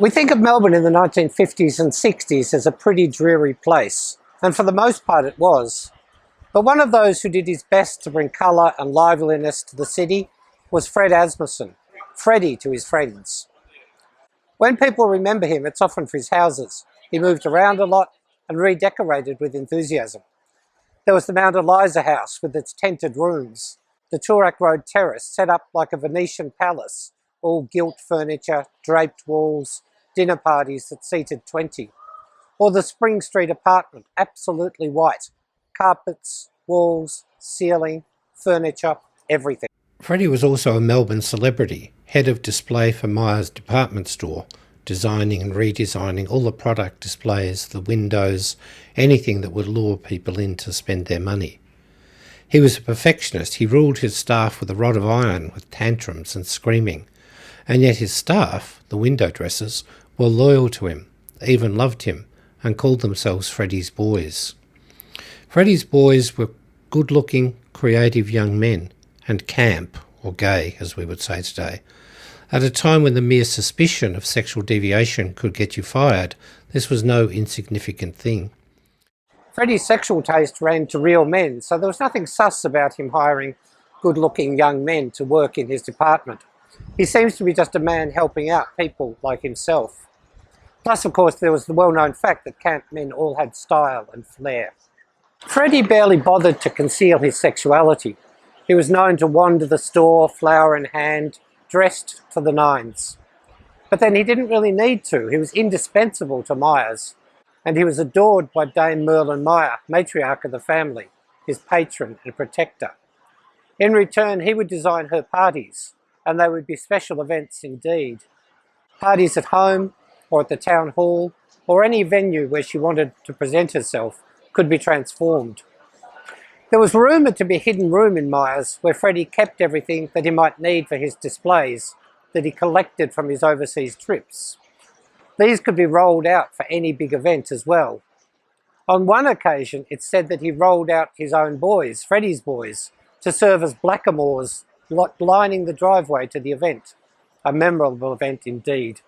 We think of Melbourne in the 1950s and 60s as a pretty dreary place, and for the most part it was. But one of those who did his best to bring colour and liveliness to the city was Fred Asmussen, Freddy to his friends. When people remember him, it's often for his houses. He moved around a lot and redecorated with enthusiasm. There was the Mount Eliza house with its tented rooms, the Toorak Road terrace set up like a Venetian palace, all gilt furniture, draped walls, dinner parties that seated 20. Or the Spring Street apartment, absolutely white, carpets, walls, ceiling, furniture, everything. Freddie was also a Melbourne celebrity, head of display for Myer's department store, designing and redesigning all the product displays, the windows, anything that would lure people in to spend their money. He was a perfectionist. He ruled his staff with a rod of iron, with tantrums and screaming. And yet his staff, the window dressers, were loyal to him, even loved him, and called themselves Freddie's boys. Freddie's boys were good-looking, creative young men, and camp, or gay, as we would say today. At a time when the mere suspicion of sexual deviation could get you fired, this was no insignificant thing. Freddie's sexual taste ran to real men, so there was nothing sus about him hiring good-looking young men to work in his department. He seems to be just a man helping out people like himself. Plus, of course, there was the well-known fact that camp men all had style and flair. Freddie barely bothered to conceal his sexuality. He was known to wander the store, flower in hand, dressed to the nines. But then he didn't really need to. He was indispensable to Myers, and he was adored by Dame Merlin Myer, matriarch of the family, his patron and protector. In return, he would design her parties, and they would be special events indeed. Parties at home, or at the town hall, or any venue where she wanted to present herself could be transformed. There was rumoured to be a hidden room in Myers where Freddie kept everything that he might need for his displays that he collected from his overseas trips. These could be rolled out for any big event as well. On one occasion, it's said that he rolled out his own boys, Freddie's boys, to serve as blackamoors lining the driveway to the event. A memorable event indeed.